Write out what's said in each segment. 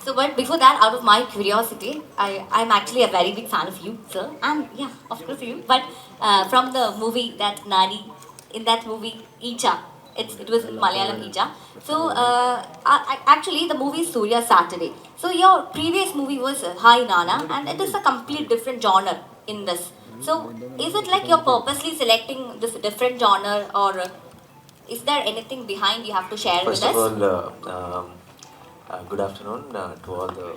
So, but before that, out of my curiosity, I'm actually a very big fan of you, sir. And yeah, of course you. But from the movie that Nani, in that movie, Icha, it was Malayalam Icha. So, actually, the movie is Surya Saturday. So, your previous movie was Hi Nana, and it is a complete different genre in this. So, is it like you're purposely selecting this different genre, or is there anything behind you have to share with First of us? all, good afternoon to all the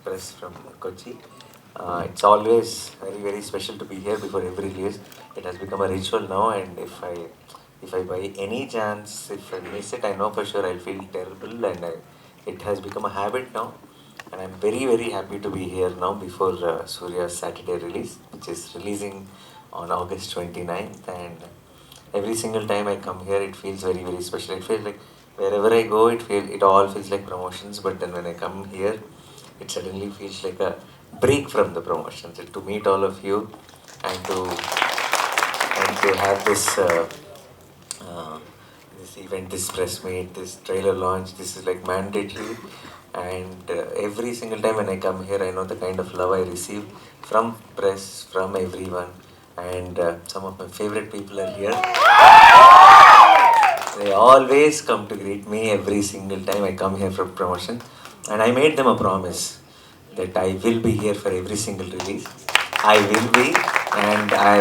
press from Kochi. It's always very very special to be here before every release. It has become a ritual now, and if I by any chance if I miss it, I know for sure I'll feel terrible, and it has become a habit now. And I'm very very happy to be here now before Surya's Saturday release, which is releasing on August 29th. And every single time I come here, it feels very very special. It feels like wherever I go, it all feels like promotions. But then when I come here, it suddenly feels like a break from the promotions. And to meet all of you, and to have uh, this event, this press meet, this trailer launch, this is like mandatory. And every single time when I come here, I know the kind of love I receive from press, from everyone. And some of my favorite people are here. They always come to greet me every single time I come here for promotion. And I made them a promise that I will be here for every single release. I will be, and I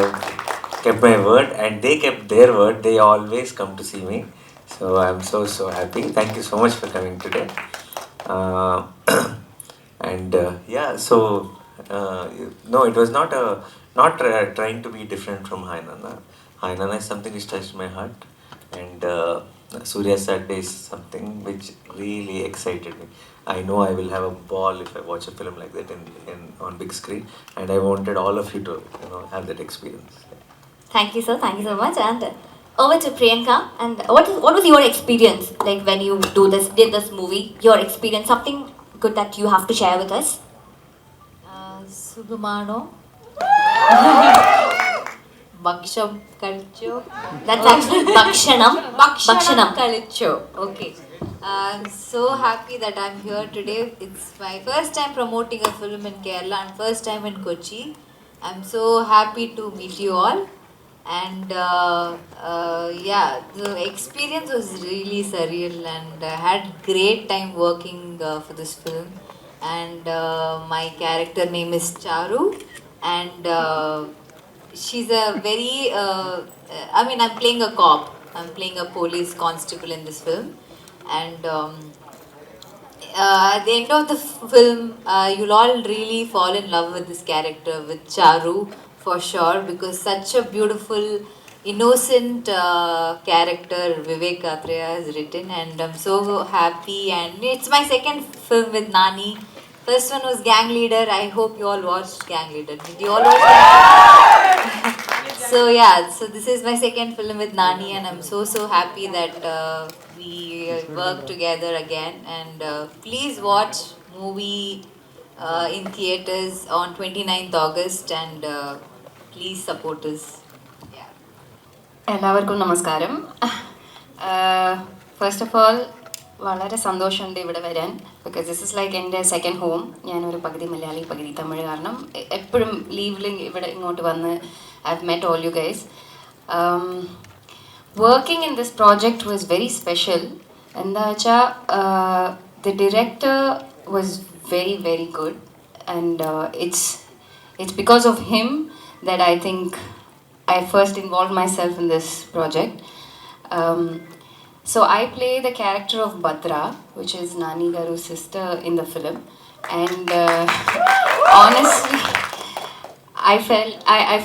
kept my word, and they kept their word. They always come to see me. So I'm so happy. Thank you so much for coming today. Uh, and yeah, so no, it was not trying to be different from Hainana. Hainana is something which touched my heart, and Surya Saturday is something which really excited me. I know I will have a ball if I watch a film like that in on big screen, and I wanted all of you to have that experience. Thank you, sir. Thank you so much. And over to Priyanka. And what was your experience like when you did this movie? Your experience, something good that you have to share with us? സുഖമാണോ ഭക്ഷണം കഴിച്ചോ That's actually Bakshanam. ഭക്ഷണം Bakshanam. കഴിച്ചോ okay I'm so happy that I'm here today. It's my first time promoting a film in Kerala and first time in Kochi. I'm so happy to meet you all, and yeah, the experience was really surreal, and I had great time working for this film. And my character name is Charu, and she's a very I mean, I'm playing a cop. I'm playing a police constable in this film. And at the end of the film, you'll all really fall in love with this character, with Charu, for sure, because such a beautiful, innocent character Vivek Atreya has written, and I'm so happy. And it's my second film with Nani. First one was Gang Leader. I hope you all watched Gang Leader. Did you all watch Gang? So yeah, so this is my second film with Nani, and I'm so happy that we work together again. And please watch movie in theaters on 29th August, and please support us. Yeah. എല്ലാവർക്കും നമസ്കാരം. First of all വളരെ സന്തോഷമുണ്ട് ഇവിടെ വരാൻ, because this is like എൻ്റെ second home. ഞാനൊരു പകുതി മലയാളി പകുതി തമിഴ്, കാരണം എപ്പോഴും ലീവിൽ ഇവിടെ ഇങ്ങോട്ട് വന്ന് I have met all you guys. Working in this project was very special. എന്താ വെച്ചാൽ the director was very very good, and it's because of him that I think I first involved myself in this project. Um, so I play the character of Bhadra, which is Nani Garu's sister in the film. And honestly, I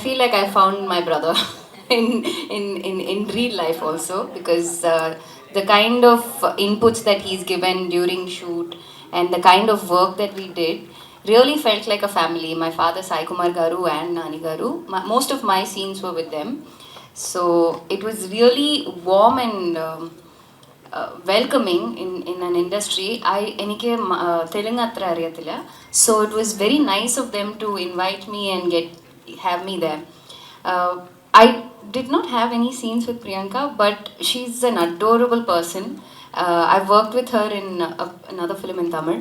feel like I found my brother in real life also, because the kind of inputs that he's given during shoot and the kind of work that we did really felt like a family. My father Sai Kumar Garu and Nani Garu, most of my scenes were with them. So it was really warm and welcoming in an industry. എനിക്ക് തെലുങ്ക് അത്ര അറിയത്തില്ല, so it was very nice of them to invite me and have me there. I did not have any scenes with Priyanka, but she's an adorable person, I've worked with her in another film in Tamil.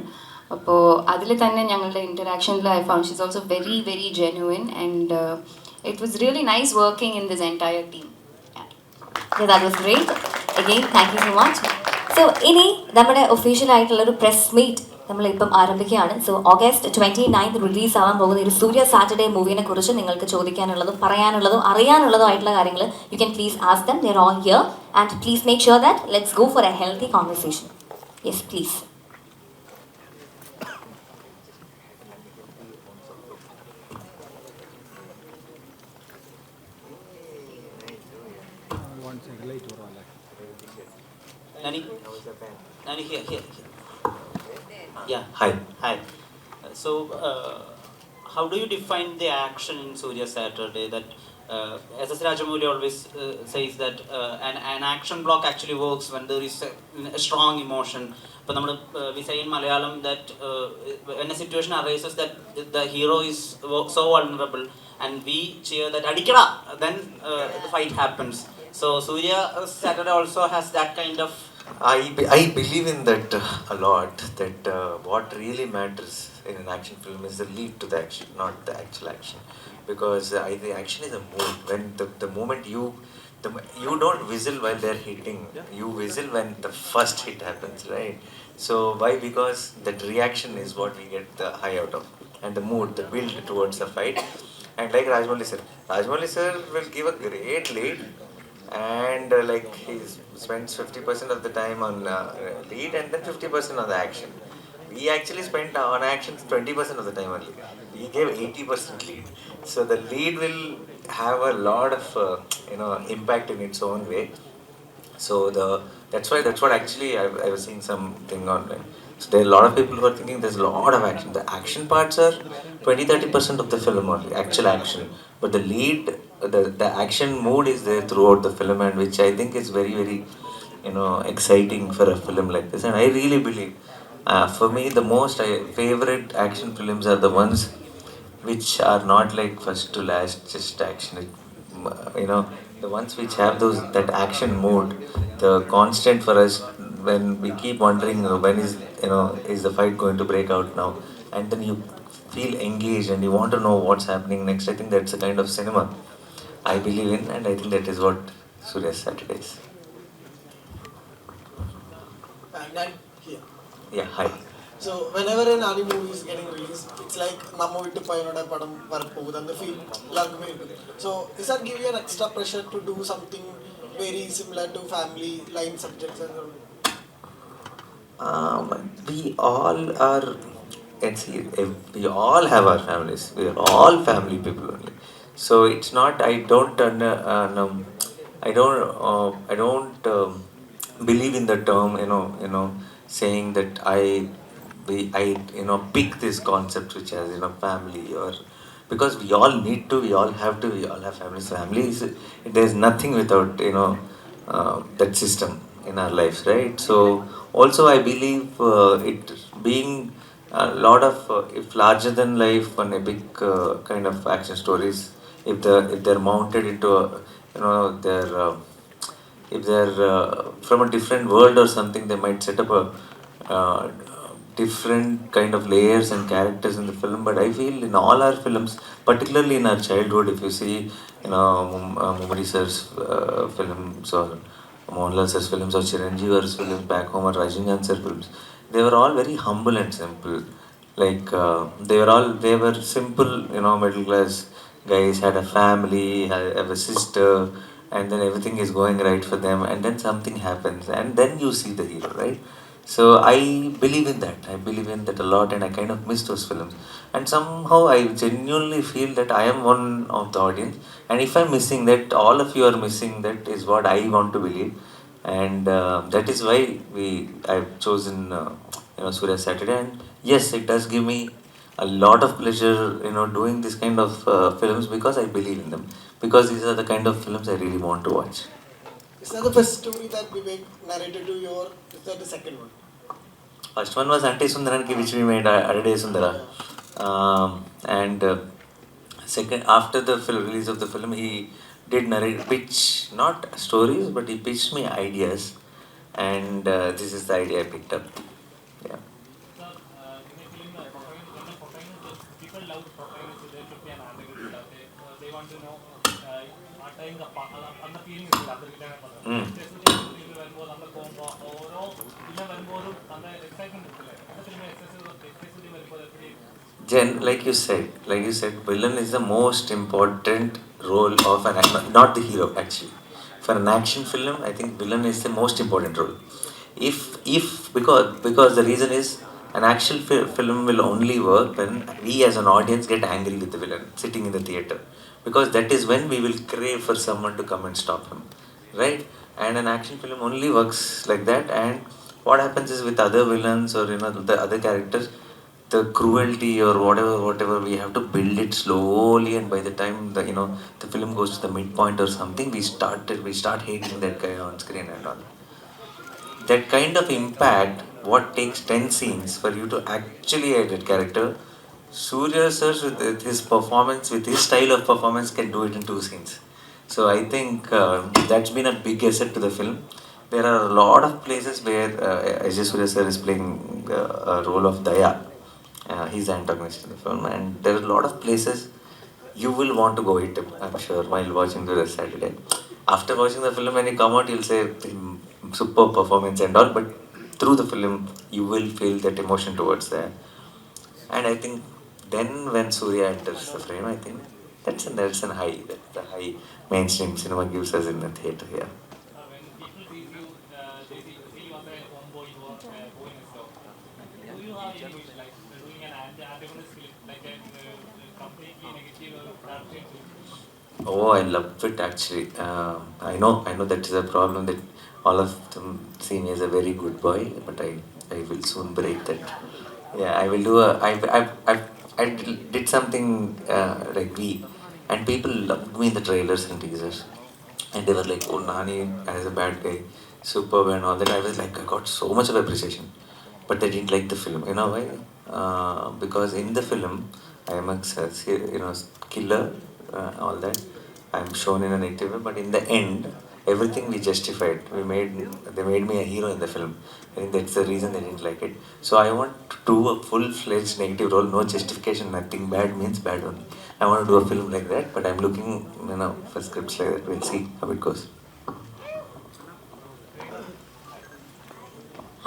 അപ്പോൾ അതിൽ തന്നെ ഞങ്ങളുടെ ഇൻറ്ററാക്ഷനിൽ I found she's also very very genuine, and it was really nice working in this entire team. Yeah. Yeah, that was great. Again, thank you so much. So, ഇനി നമ്മുടെ official ആയിട്ടുള്ള ഒരു press meet നമ്മളിപ്പം ആരംഭിക്കുകയാണ്. So August 29 release ആവാൻ പോകുന്ന ഒരു സൂര്യ Saturday മൂവിനെ കുറിച്ച് നിങ്ങൾക്ക് ചോദിക്കാനുള്ളതും പറയാനുള്ളതും അറിയാനുള്ളതും ആയിട്ടുള്ള കാര്യങ്ങൾ you can please ask them. They are all here and please make sure that let's go for A healthy conversation. Yes please. Nani? Nani, here. Yeah. Hi. Hi. So, how do you define the action in Surya Saturday? That S.S. Rajamouli always says that an action block actually works when there is a strong emotion. But we say in Malayalam that when a situation arises that the hero is so vulnerable and we cheer that adikada, then the fight happens. So Surya Saturday also has that kind of. I believe in that a lot. That what really matters in an action film is the lead to the action, not the actual action. Because the action is a mood. When the moment you don't whistle while they're hitting, you whistle when the first hit happens, right? So why? Because that reaction is what we get the high out of, and the mood, the build towards the fight. And like Rajmouli sir will give a great lead, and like he spends 50% of the time on lead and then 50% on the action. We actually spent on action 20% of the time only. We gave 80% lead. So the lead will have a lot of impact in its own way. So that's what actually I was seeing something online. So there are a lot of people who are thinking there's a lot of action. The action parts are 20-30% of the film only, actual action. But the lead, the action mood is there throughout the film, and which I think is very very exciting for a film like this. And I really believe, for me, the most favorite action films are the ones which are not like first to last just action. The ones which have those that action mode, the constant for us when we keep wondering when is the fight going to break out now, and then you feel engaged and you want to know what's happening next. I think that's the kind of cinema I believe in, and I think that is what Surya Saturday is. And then here. Yeah, hi. So whenever a Nani movie is getting released, it's like Namma Vittu Payanoda Padam Varappogudu and the feel young me. So does that give you an extra pressure to do something very similar to family line subjects and all? We all are. Let's see. We all have our families. We are all family people only. So it's not. I don't believe in the term. Saying that I pick this concept which has family, or because we all need to. We all have to. We all have families. Families. There's nothing without that system in our lives, right? So also I believe it being a lot of if larger than life and epic kind of action stories, if they're mounted into they're if they're from a different world or something, they might set up a different kind of layers and characters in the film. But I feel in all our films, particularly in our childhood, if you see Mummy sir's films, or Mohanlal sir's films, or Chiranjeevi's films back home, or Rajinikanth sir films, they were all very humble and simple. Like they were simple, middle class guys, had a family, have a sister, and then everything is going right for them, and then something happens, and then you see the hero, right? So I believe in that. I believe in that a lot, and I kind of miss those films. And somehow I genuinely feel that I am one of the audience, and if I'm missing that, all of you are missing that, is what I want to believe, and that is why I've chosen Surya Saturday. And yes, it does give me a lot of pleasure, doing this kind of films, because I believe in them, because these are the kind of films I really want to watch. Is that the first story that Vivek narrated to you, or is that the second one? First one was Ante Sundaranki, which we made Adade Sundara. And second, after the release of the film, he did narrate, pitch, not stories, but he pitched me ideas. and this is the idea I picked up. Yeah. Mm. Jen, like you said, villain is the most important role of an not the hero actually. For an action film, I think villain is the most important role. If because the reason is an action film will only work when we as an audience get angry with the villain sitting in the theater, because that is when we will crave for someone to come and stop him, right? And an action film only works like that. And what happens is with other villains or the other characters, the cruelty or whatever we have to build it slowly, and by the time the film goes to the midpoint or something, we start hating that guy on screen and all. That kind of impact, what takes 10 scenes for you to actually hate that character, Surya sir with his performance, with his style of performance, can do it in 2 scenes. So I think that's been a big asset to the film. There are a lot of places where Ajay Surya sir is playing a role of Daya. He's the antagonist in the film, and there are a lot of places you will want to go hit him, I'm sure, while watching the Saturday. After watching the film, when you come out, you'll say super performance and all, but through the film, you will feel that emotion towards that. And I think then when Surya enters the frame, I think that's an high, that's the high mainstream cinema gives us in the theater here. Oh, I love it actually. I know that is a problem that all of them see me as a very good boy, but I will soon break that. Yeah, I will do a. I did something like we, and people loved me in the trailers and teasers, and they were like, "Oh, Nani as a bad guy, superb and all that." I was like, I got so much of appreciation, but they didn't like the film. You know why? Because in the film, I am a killer, all that. I'm shown in a negative way, but in the end, everything we justified. They made me a hero in the film. I think that's the reason they didn't like it. So I want to do a full-fledged negative role, no justification, nothing. Bad means bad only. I want to do a film like that, but I'm looking, for scripts like that. We'll see how it goes.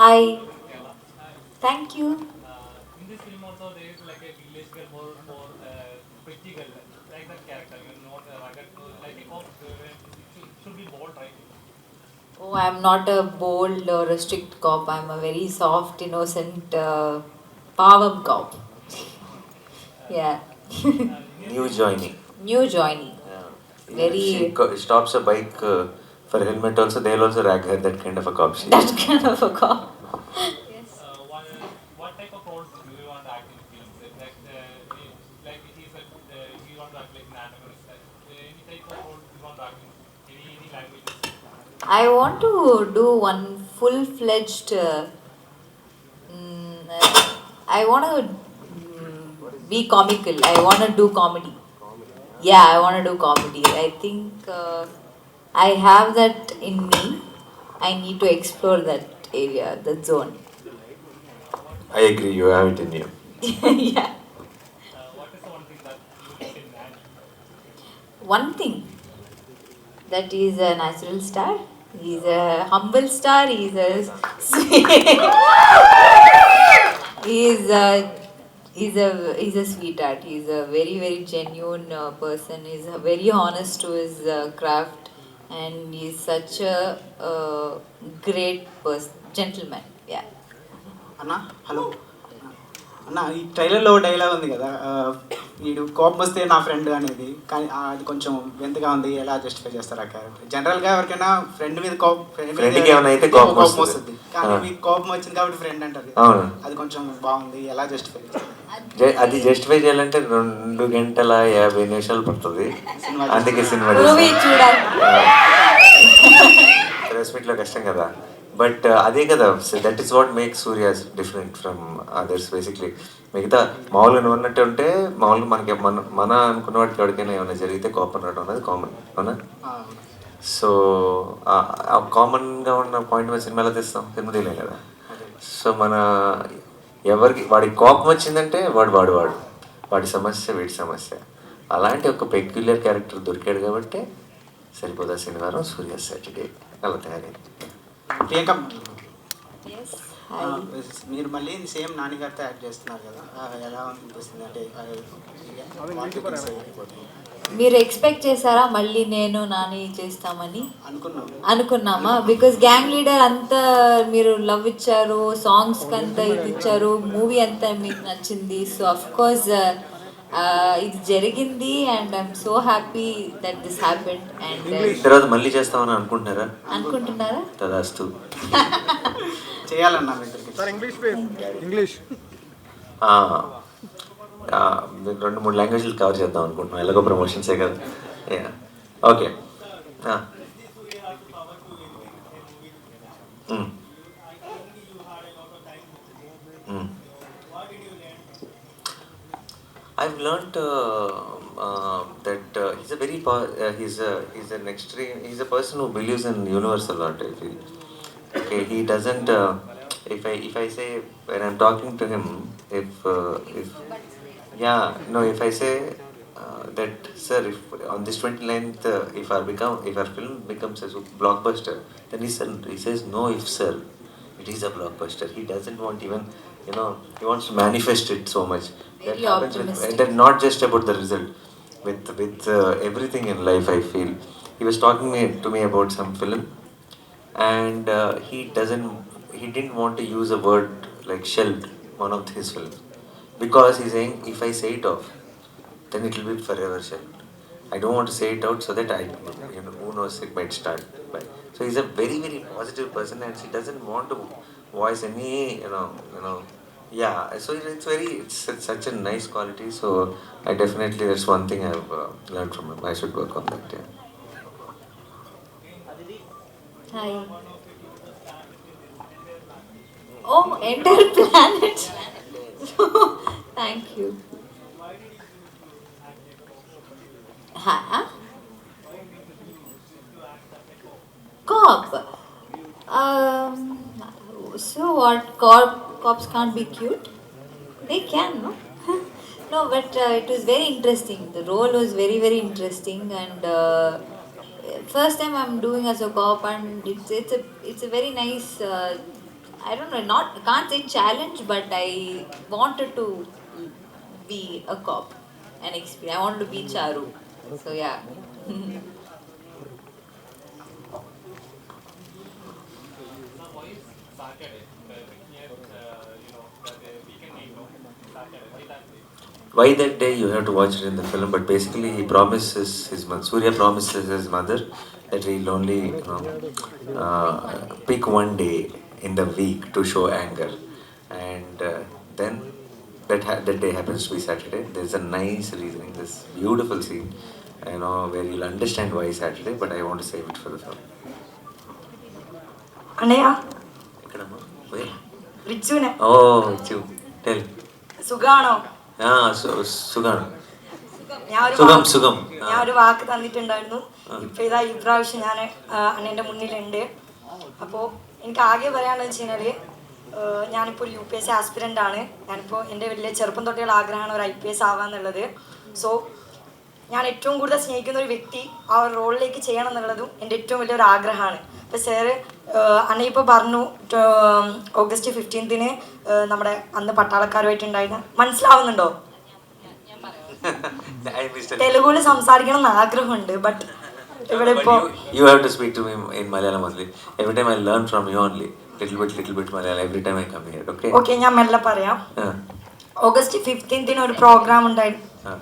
Hi, thank you. Oh, I'm not a bold or a strict cop. I'm a very soft, innocent, pavam cop. Yeah. New joining. New joinee. Yeah. Even if she Very stops a bike for helmet, also they'll also rag her. That kind of a cop she that is. kind of a cop. I want to do one full-fledged. I want to be comical. I want to do comedy. Yeah, I want to do comedy. I think I have that in me. I need to explore that area, that zone. I agree. You have it in you. Yeah. One thing, that is a natural star. He's a humble star. He's a he's a sweetheart. He's a very very genuine person. He's very honest to his craft, and he's such a great person, gentleman. Yeah. అన్న hello అన్న ఈ ట్రైలర్లో dialogue ఉంది కదా వీడు కోపం వస్తే నా ఫ్రెండ్ అనేది, కానీ అది కొంచెం వింతగా ఉంది. ఎలా జస్టిఫై చేస్తారు ఆ క్యారెక్టర్? జనరల్గా ఎవరికైనా ఫ్రెండ్ మీద ఫ్రెండ్కి ఏమైనా అయితే కోపం వస్తుంది, కానీ మీకు కోపం వచ్చింది కాబట్టి ఫ్రెండ్ అంటారు. అవును. అది కొంచెం బాగుంది. ఎలా జస్టిఫై చేస్తారు? అది జస్టిఫై చేయాలంటే 2 గంటల 50 నిమిషాలు పడుతుంది. అందుకే సినిమా మూవీ చూడాలి. ప్రెస్ మీట్లో కష్టం కదా. బట్ అదే కదా, that is what makes Surya's different from others basically. మిగతా మామూలుగా నువ్వు ఉన్నట్టు ఉంటే మామూలుగా మనకి మన అనుకున్న వాటికి ఎవరికైనా ఏమైనా జరిగితే కోపం రావడం అనేది కామన్, అవునా? సో కామన్గా ఉన్న పాయింట్ మన సినిమాలో తెస్తాం, సినిమా తీయలేం కదా. సో మన ఎవరికి వాడికి కోపం వచ్చిందంటే వాడు వాడి సమస్య వీడి సమస్య. అలాంటి ఒక పెక్యులర్ క్యారెక్టర్ దొరికాడు కాబట్టి సరిపోదా శనివారం సూర్య సాటర్డే అలా తయారైంది. ప్రియాంక, Yes. ఆ, Hi. మీరు మళ్ళీ సేమ్ నాని గారితో యాక్ట్ చేస్తున్నారు కదా, ఎలా అనిపిస్తుంది అంటే what you can say about it? మీరు ఎక్స్పెక్ట్ చేశారా మళ్ళీ నేను నాని చేస్తామని? అనుకున్నాం. అనుకున్నామా? బికాస్ గ్యాంగ్ లీడర్ అంతా మీరు లవ్ ఇచ్చారు, సాంగ్స్కి అంతా ఇది ఇచ్చారు, మూవీ అంతా మీకు నచ్చింది. సో అఫ్ కోర్స్ ఇది జరిగింది and I'm so happy that this happened. And తర్వాత మళ్ళీ చేస్తామని అనుకుంటున్నారా? అనుకుంటున్నారా? తదాస్తు. చేయాలన్నా మీ ఇద్దరికి. రెండు మూడు లాంగ్వేజ్లు కవర్ చేద్దాం అనుకుంటున్నాం, ఎలాగో ప్రమోషన్సే కదా. Okay. I've learnt that he's an extreme. He's a person who believes in universe a lot. I feel. Okay, he doesn't. If I say when I'm talking to him, if I say that sir, if on this 29th, if our film becomes a blockbuster, then he says no, if sir, it is a blockbuster. He doesn't want even, he wants to manifest it so much. That Very happens optimistic. that not just about the result, with everything in life. I feel he was talking to me about some film, and he didn't want to use a word like shelved, one of his films, because he's saying if I say it off, then it will be forever shelved. I don't want to say it out so that who knows, it might start. So he's a very very positive person, and he doesn't want to voice any yeah. So it's such a nice quality. So I definitely, that's one thing I've learned from him. I should work on that. Yeah. Hi. Oh, entire planet. Thank you. Huh? Cop. So what? Cops can't be cute? They can, no? No, but it was very interesting. The role was very, very interesting, and first time I'm doing as a cop, and it's a very nice. I don't know, not can't say challenge, but I wanted to be a cop, an experience. I wanted to be Charu, so yeah. Why that day, you have to watch it in the film, but basically he promises Surya promises his mother that he'll only pick one day in the week to show anger, and then that day happens to be Saturday. There's a nice reasoning, this beautiful scene, where you'll understand why Saturday, but I want to save it for the film. అన్నయ్య ఎక్కడమ్మా? Where? రిచ్చునే Oh, Chu. Tell. സുഖാണോ? സുഖാണ്. സുഖം. ഞാൻ ഒരു വാക്ക് തന്നിട്ടുണ്ടായിരുന്നു. ഇപ്പൊ ഇതാ ഈ പ്രാവശ്യം ഞാൻ അണ്ണൻ്റെ മുന്നിലുണ്ട്. അപ്പോൾ എനിക്ക് ആകെ പറയാനുള്ളത് വെച്ച് കഴിഞ്ഞാൽ, ഞാനിപ്പോൾ ഒരു UPSC ആസ്പിരൻ്റ് ആണ്. ഞാനിപ്പോൾ എൻ്റെ വലിയ ചെറുപ്പം തൊട്ടുള്ള ആഗ്രഹമാണ് ഒരു IPS ആവാന്നുള്ളത്. സോ ഞാൻ ഏറ്റവും കൂടുതൽ സ്നേഹിക്കുന്ന ഒരു വ്യക്തി ആ ഒരു റോളിലേക്ക് ചെയ്യണം എന്നുള്ളതും എൻ്റെ ഏറ്റവും വലിയൊരു ആഗ്രഹമാണ്. അപ്പോൾ സാറ് അണ്ണ ഇപ്പോൾ പറഞ്ഞു ഓഗസ്റ്റ് 15 നമ്മുടെ അന്ന് പട്ടാളക്കാരുമായിട്ടുണ്ടായിരുന്ന, മനസ്സിലാവുന്നുണ്ടോ? തെലുഗുവിൽ സംസാരിക്കണം എന്ന് ആഗ്രഹമുണ്ട്, ബട്ട് ഇവിടെ ഇപ്പോൾ You have to speak to me in Malayalam only. Every time I learn from you only. Little bit Malayalam every time I come here. Okay? Okay, ഞാൻ മെല്ലെ പറയാം. Ah. ഓഗസ്റ്റ് 15 ഒരു പ്രോഗ്രാം ഉണ്ടായിരുന്നു. Ah.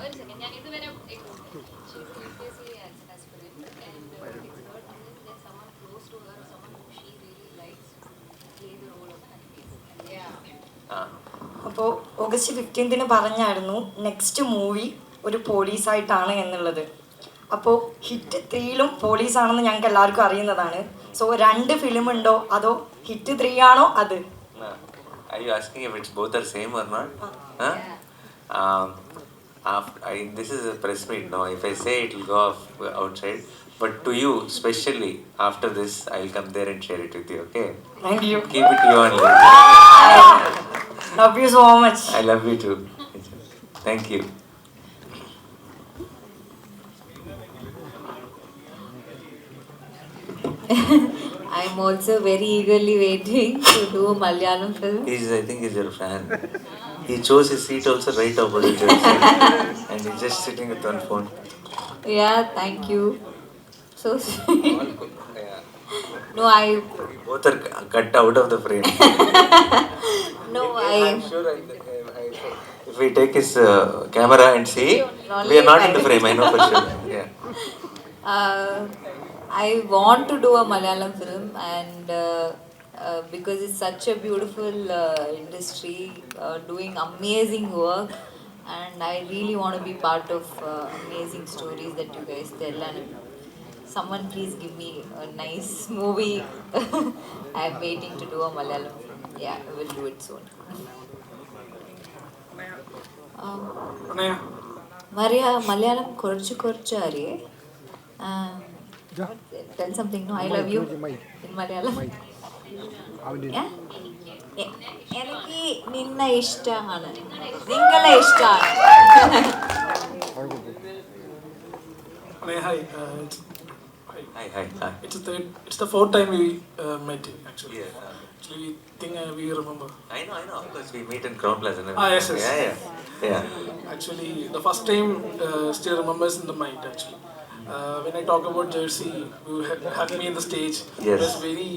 അപ്പോൾ August 15 പറഞ്ഞായിരുന്നു next movie ഒരു പോലീസായിട്ടാണ് എന്നുള്ളത്. അപ്പോൾ ഹിറ്റ് 3ലും പോലീസാണെന്ന് ഞങ്ങൾക്ക് എല്ലാവർക്കും അറിയുന്നതാണ്. സോ 2 ഫിലിം ഉണ്ടോ അതോ ഹിറ്റ് 3 ആണോ അത്? Are you asking if it's both are same or not? Huh? This is a press meet now. If I say it will go off outside, But to you, especially after this, I'll come there and share it with you, okay? Thank you. Keep it you only. I love you so much. I love you too. Thank you. I'm also very eagerly waiting to do a Malayalam film. I think he's your fan. He chose his seat also right opposite your seat. And he's just sitting with one phone. Yeah, thank you. So sweet. Yeah. No, I We both are cut out of the frame. no, I'm I sure if we take his camera and see, we are not in the frame, I know for sure. Yeah. uh, I want to do a Malayalam film, and because it's such a beautiful industry, doing amazing work, and I really want to be part of amazing stories that you guys tell. And someone please give me a nice movie. I'm waiting to do a Malayalam film. Yeah, I will do it soon. Maria, Malayalam കുറച്ച് കുറച്ച് അറിയേ. Tell something. No, I love you in Malayalam. Yeah? എനിക്ക് നിന്നെ ഇഷ്ടമാണ്, നിങ്ങളെ ഇഷ്ടമാണ്. Hi. Hi. It's the fourth time we met actually. Yeah. Actually, we think we remember. I know. Of course, we meet in Crown Plaza. Yes. Yeah. Actually, the first time still remembers in the mind actually. When I talk about Jersey, you had me in the stage. Yes. It was very.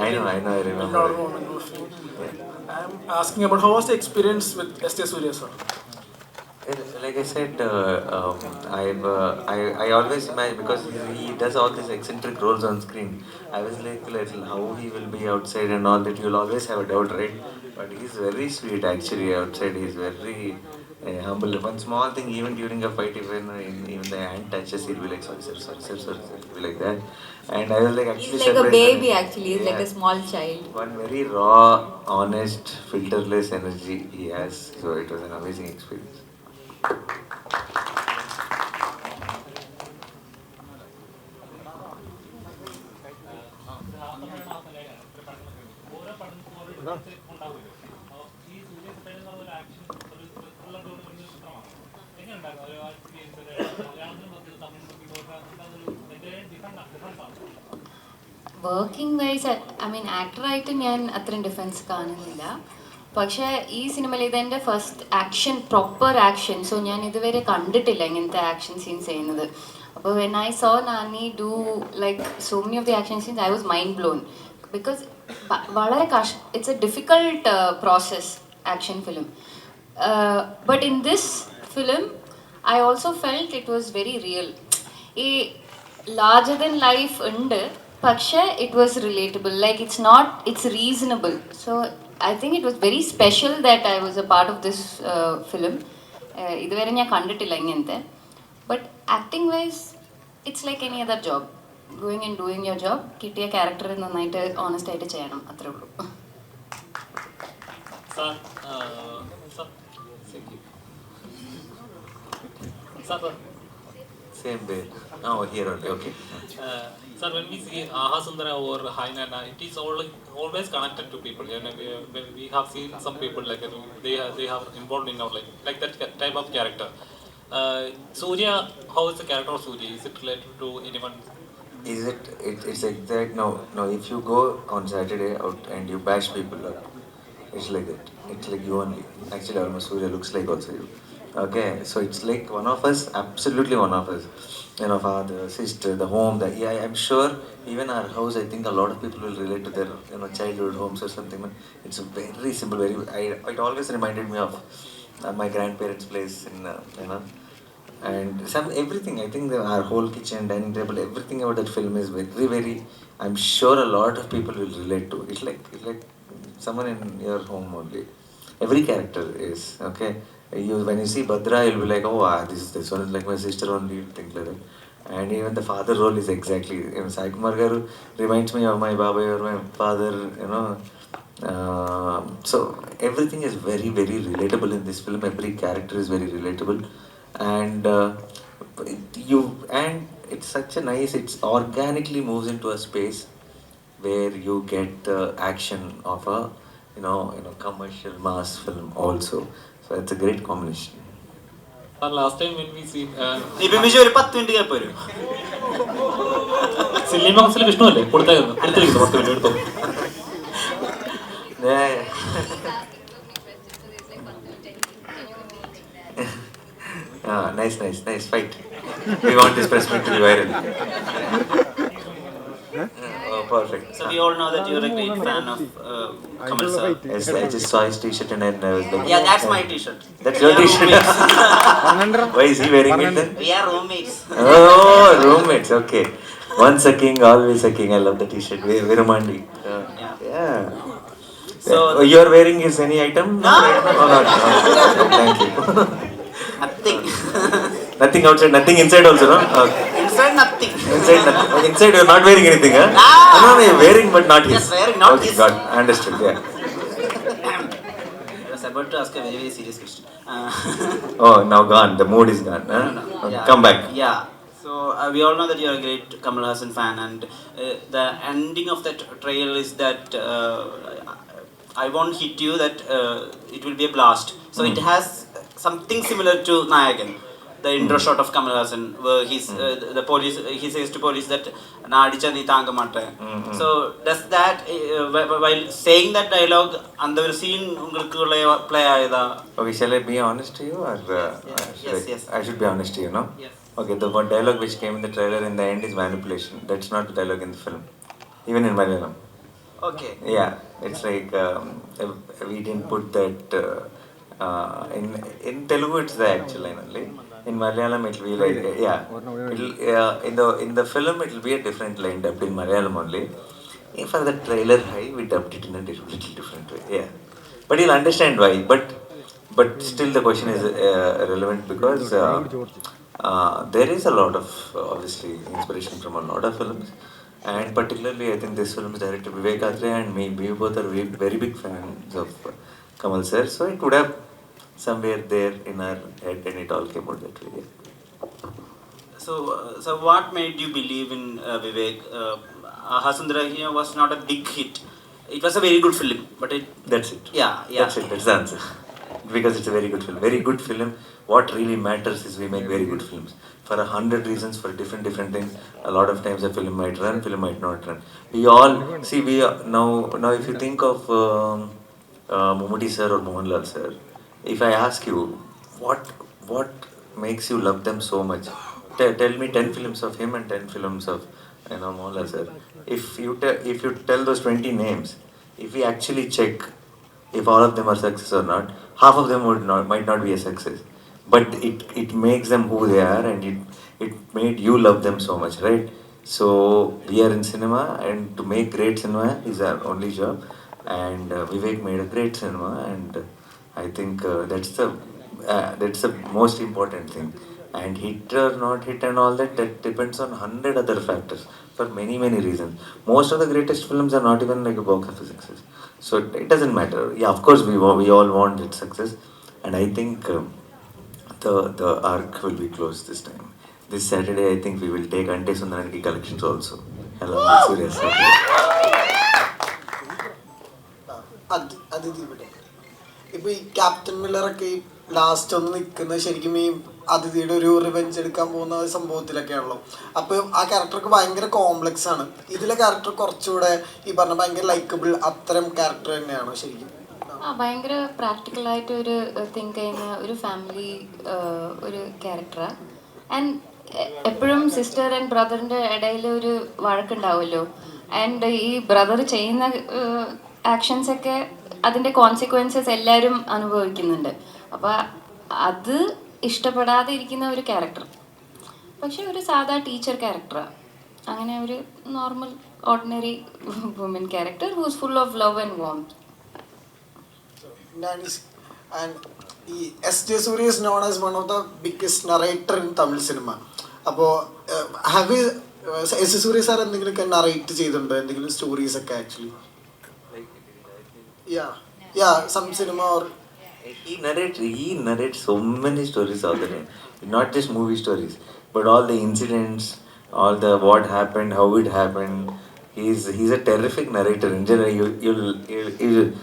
I know. I remember. memorable moment of me. I'm asking about how was the experience with S.T. Surya sir? Like I said, I always imagine because he does all these eccentric roles on screen. I was like, how he will be outside and all that. You'll always have a doubt, right? But he's very sweet actually outside. He's very humble. One small thing, even during a fight, even the hand touches, he'll be like, sorry. He'll be like that. And I was like, actually, He's like a surprised baby that- actually. He's like a Yeah. small child. One very raw, honest, filterless energy he has. So it was an amazing experience. Working wise I mean ആക്ടറായിട്ട് ഞാൻ അത്രയും difference കാണുന്നില്ല. പക്ഷേ ഈ സിനിമയിൽ ഇതെൻ്റെ first action proper action. So ഞാൻ ഇതുവരെ കണ്ടിട്ടില്ല ഇങ്ങനത്തെ ആക്ഷൻ സീൻസ് ചെയ്യുന്നത്. അപ്പോൾ when I saw Nani do like so many of the action scenes I was mind blown because വളരെ it's a difficult process action film. But in this film I also felt it was very real. ഈ larger than life ഉണ്ട്, പക്ഷേ it was relatable. Like it's reasonable. So I think it was very special that I was a part of this film. ഇതുവരെ ഞാൻ കണ്ടിട്ടില്ല ഇങ്ങനത്തെ. But acting vice it's like any other job. Going and doing your job. കിട്ടിയ character നന്നായിട്ട് honest ആയിട്ട് ചെയ്യണം, അത്രേ ഉള്ളൂ. Same way. Oh, here only. Okay. Sir, when we see Aha Sundara or Hi Nana, it is always connected to people. You know, we have seen some people like they have involved in our life, like that type of character. Surya, how is the character of Surya? Is it related to anyone? Is it's exact. No. If you go on Saturday out and you bash people up, it's like that. It's like you only. Actually, almost Surya looks like also you. Okay, so it's like one of us, absolutely one of us. You know, father, sister, the home. I'm sure even our house. I think a lot of people will relate to their childhood homes or something. But it's very simple. It always reminded me of my grandparents' place in and everything. I think our whole kitchen, dining table, everything about that film is very very. I'm sure a lot of people will relate to. It's like someone in your home only. Every character is okay. When you see Bhadra, you'll be like, oh, this one is like my sister only, things like that. And even the father role is exactly. Sai Kumar Garu reminds me of my Baba or my father. So everything is very very relatable in this film. Every character is very relatable, and it's such a nice, it's organically moves into a space where you get the action of a commercial mass film also. So it's a great combination. Last time when we see നിബിമിഷി ഒരു 10 minute കേൾപ്പ് വരും. Cinema ഹൗസിൽ വിഷ്ണു അല്ലേ കൊടുത്തായിരുന്നു എടുത്തിരിക്കുന്നു 10 minute എടുത്തോ. Yeah. Nice fight. We want this press meet to be viral. Oh, perfect. So we all know that you're a great fan of Kamal sir. Yes, I just saw his t-shirt and I was like, Yeah, that's my t-shirt. That's We your are t-shirt. roommates. Why is he wearing it then? We are roommates. Oh, roommates. Okay. Once a king, always a king. I love the t-shirt. Virumandi. Yeah. So You are wearing his any item? No. Oh, not. Thank you. nothing. Nothing outside, nothing inside also, no? Okay. Inside nothing. Inside nothing. Inside you are not wearing anything, huh? Ah. No, you are wearing but not his. Yes, wearing, not okay, his. Got it. Understood, yeah. I was about to ask a very serious question. Oh, now gone. The mood is gone, huh? No. Okay, Yeah. come back. Yeah. So we all know that you are a great Kamal Hassan fan, and the ending of that trailer is that I won't hit you. That it will be a blast. So it has something similar to Nayagan, the intro shot of Kamal Hassan, where the police, he says to police that "Na adicha nee thaanga matte." So does that while saying that dialogue, and the scene ungalku play aayada? Okay, shall I be honest to you, or Yes. I should be honest to you, no? Yes. Okay, the one dialogue which came in the trailer in the end is manipulation. That's not the dialogue in the film, even in Malayalam. Okay. Yeah, it's like we didn't put that in Telugu. It's the actual line only. In Malayalam, it will be like in the film it will be a different line dubbed in Malayalam only. For the trailer high, we dubbed it in a little different way. Yeah, but you'll understand why. But still, the question is relevant because there is a lot of obviously inspiration from a lot of films. And particularly, I think this film is directed by Vivek Atre, and we both are very big fans of Kamal sir. So it would have somewhere there in our head, and it all came out that way. So what made you believe in Vivek? Hasundra was not a big hit. It was a very good film, but That's it. Yeah. That's it. That's the answer. Because it's a very good film. Very good film. What really matters is we make very good films. For 100 reasons, for different things. A lot of times a film might run, film might not run. We all see. Now if you think of Mumudi sir or Mohanlal sir, if I ask you what makes you love them so much, tell me 10 films of him and 10 films of Mohanlal sir. If you tell those 20 names, if we actually check if all of them are success or not, half of them might not be a success. But it makes them who they are, and it made you love them so much, right? So we are in cinema, and to make great cinema is our only job. And Vivek made a great cinema, and I think that's the most important thing. And hit or not hit and all that depends on 100 other factors for many reasons. Most of the greatest films are not even like a box office success. So it doesn't matter. Yeah, of course we all want it success, and I think the arc will be closed this time. This Saturday, I think we will take Ante Sundaraniki collections also. Hello, Surya sir. അതിഥി ഇവിടെ ഇപ്പൊ ഈ captain മില്ലറൊക്കെ ഈ last ഒന്ന് നിൽക്കുന്നത് ശരിക്കും ഈ അതിഥിയുടെ ഒരു റിവെഞ്ച് എടുക്കാൻ പോകുന്ന സംഭവത്തിലൊക്കെയാണല്ലോ. അപ്പോൾ ആ ക്യാരക്ടർക്ക് ഭയങ്കര കോംപ്ലക്സ് ആണ്. ഇതിലെ ക്യാരക്ടർ കുറച്ചുകൂടെ ഈ പറഞ്ഞ ഭയങ്കര ലൈക്കബിൾ അത്തരം ക്യാരക്ടർ തന്നെയാണോ ശരിക്കും? ഭയങ്കര പ്രാക്ടിക്കലായിട്ട് ഒരു തിങ്ക് ചെയ്യുന്ന ഒരു ഫാമിലി ഒരു ക്യാരക്ടറാണ്. ആൻഡ് എപ്പോഴും സിസ്റ്റർ ആൻഡ് ബ്രദറിൻ്റെ ഇടയിൽ ഒരു വഴക്കുണ്ടാവുമല്ലോ. ആൻഡ് ഈ ബ്രദർ ചെയ്യുന്ന ആക്ഷൻസൊക്കെ അതിൻ്റെ കോൺസിക്വൻസസ് എല്ലാവരും അനുഭവിക്കുന്നുണ്ട്. അപ്പോൾ അത് ഇഷ്ടപ്പെടാതെ ഇരിക്കുന്ന ഒരു ക്യാരക്ടർ, പക്ഷെ ഒരു സാധാ ടീച്ചർ ക്യാരക്ടറാണ്. അങ്ങനെ ഒരു normal ordinary woman character whose full of love and warmth. And S.J. Surya is known as one of the biggest narrator in Tamil cinema. അപ്പോൾ have you S.J. Surya sir എന്തെങ്കിലുമൊക്കെ narrate ചെയ്തിട്ടുണ്ടോ എന്തെങ്കിലും stories ഒക്കെ actually? Yeah, some cinema or He narrates so many stories all the time. Not just movie stories, but all the incidents all the what happened, how it happened. He's a terrific narrator. In general, you'll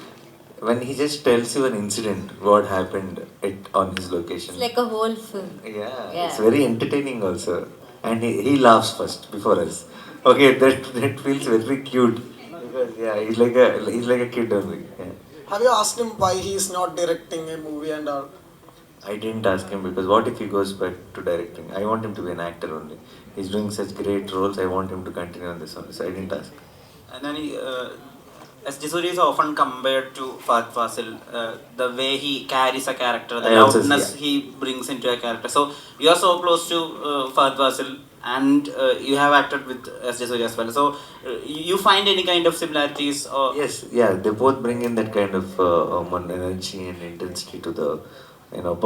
when he just tells you an incident, what happened on his location. It's like a whole film. Yeah, it's very entertaining also, and he laughs first before us. Okay, that feels very cute because yeah, he's like a kid only. Yeah. Have you asked him why he's not directing a movie and all? I didn't ask him because what if he goes back to directing? I want him to be an actor only. He's doing such great roles. I want him to continue on this one. So I didn't ask. And then as Jisuri is often compared to Fahad Fasil, the way he carries a character, the I also loudness he brings into a character. So you are so close to Fahad Fasil, and you have acted with S. Jisuri as well. So you find any kind of similarities? Or Yes, yeah, they both bring in that kind of energy and intensity to the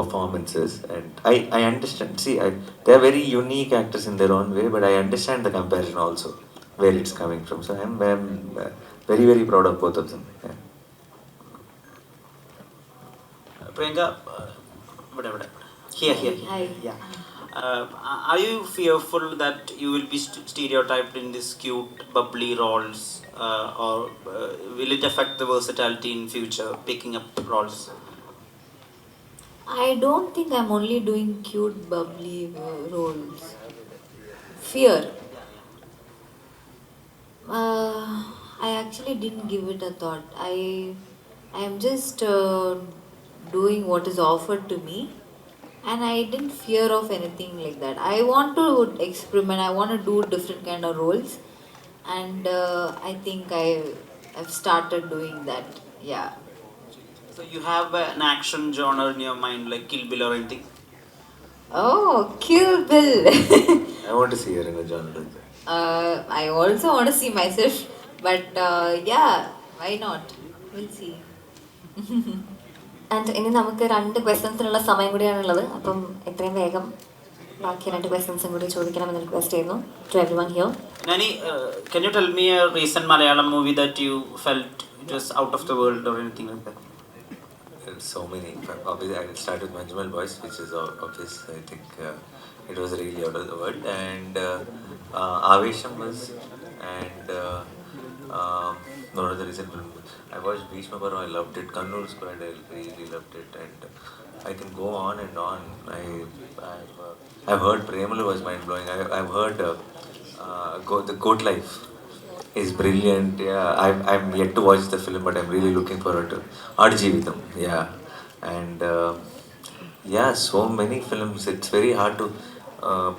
performances, and I understand. See, they're very unique actors in their own way, but I understand the comparison also where it's coming from. So I'm very very proud of both of them. Yeah. Priyanka, whatever. Here. Hi. Yeah. Are you fearful that you will be stereotyped in these cute, bubbly roles, or will it affect the versatility in future, picking up roles? I don't think I'm only doing cute, bubbly roles. Fear. I actually didn't give it a thought. I am just doing what is offered to me, and I didn't fear of anything like that. I want to experiment. I want to do different kind of roles, and I think I've started doing that. Yeah. So you have an action genre in your mind, like Kill Bill or anything? Oh, Kill Bill. I want to see her in a genre. I also want to see myself, but yeah, why not? We'll see. And ഇനി നമുക്ക് 2 ക്വസ്റ്റ്യൻസിനുള്ള സമയം കൂടിയാണുള്ളത്. അപ്പം എത്രയും വേഗം ബാക്കി 2 ക്വസ്റ്റ്യൻസും കൂടി ചോദിക്കണമെന്ന് റിക്വസ്റ്റ് ചെയ്യുന്നു to everyone here. Nani, can you tell me a recent Malayalam movie that you felt it was out of the world or anything like that? So many. Obviously, I will start with Manjumal Boys, which is obvious. I think it was really out of the world. And Avesham was, and no other recent film. I watched Bhishma Parva, I loved it. Kannur Squad, I really loved it. And I can go on and on. I've heard Premalu was mind blowing. I've heard The Goat Life is brilliant. Yeah, I'm yet to watch the film, but I'm really looking forward to Adjivitam. Yeah, and yeah, so many films. It's very hard to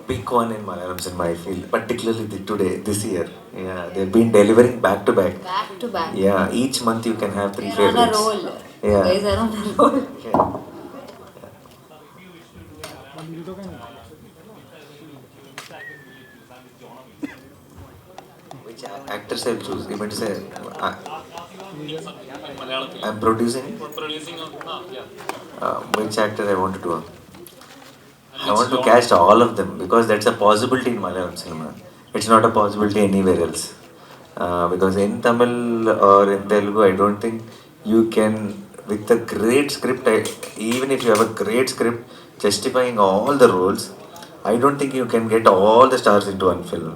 pick one in Malayalam cinema. I feel, particularly this year. Yeah, they've been delivering back to back. Back to back. Yeah, each month you can have 3 They're on a favorites. roll. Yeah. You guys are on a roll. Yeah. Which actors I'll choose? You meant to say Malayalam film. I'm producing. Producing on, yeah. Which actor I want to do? I want to cast all of them because that's a possibility in Malayalam cinema. It's not a possibility anywhere else. Because in Tamil or in Telugu, I don't think you can, with a great script, even if you have a great script justifying all the roles, I don't think you can get all the stars into one film.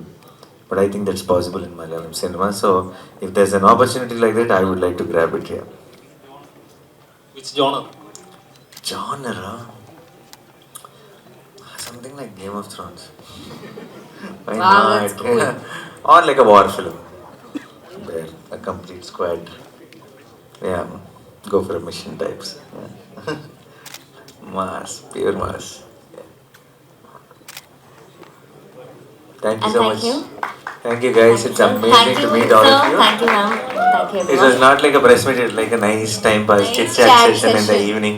But I think that's possible in Malayalam cinema. So if there's an opportunity like that, I would like to grab it here. Which genre? Genre? Something like Game of Thrones. Why Wow, not? that's cool. Or like a war film. Where a complete squad. Yeah, go for a mission types. Yeah. Mass, pure mass. Yeah. Thank you And so thank much. you. Thank you guys. It's amazing Thank you, to meet all sir. of you. Thank you, ma'am. Thank you, It was everyone. not like a press meet, it was like a nice time pass, Nice chit chat chat session in the session. evening,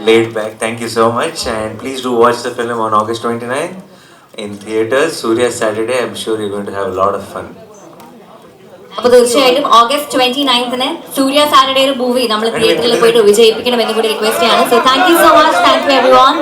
laid back. Thank you so much, and please do watch the film on August 29th in theaters. Surya Saturday. I'm sure you're going to have a lot of fun. അപ്പോൾ തീർച്ചയായിട്ടും August 29th സൂര്യ Saturday ഒരു movie നമ്മൾ തിയേറ്ററിൽ പോയിട്ട് വിജയിപ്പിക്കണം എന്ന് കൂടി request ചെയ്യാണ്. So thank you so much. Thank you everyone.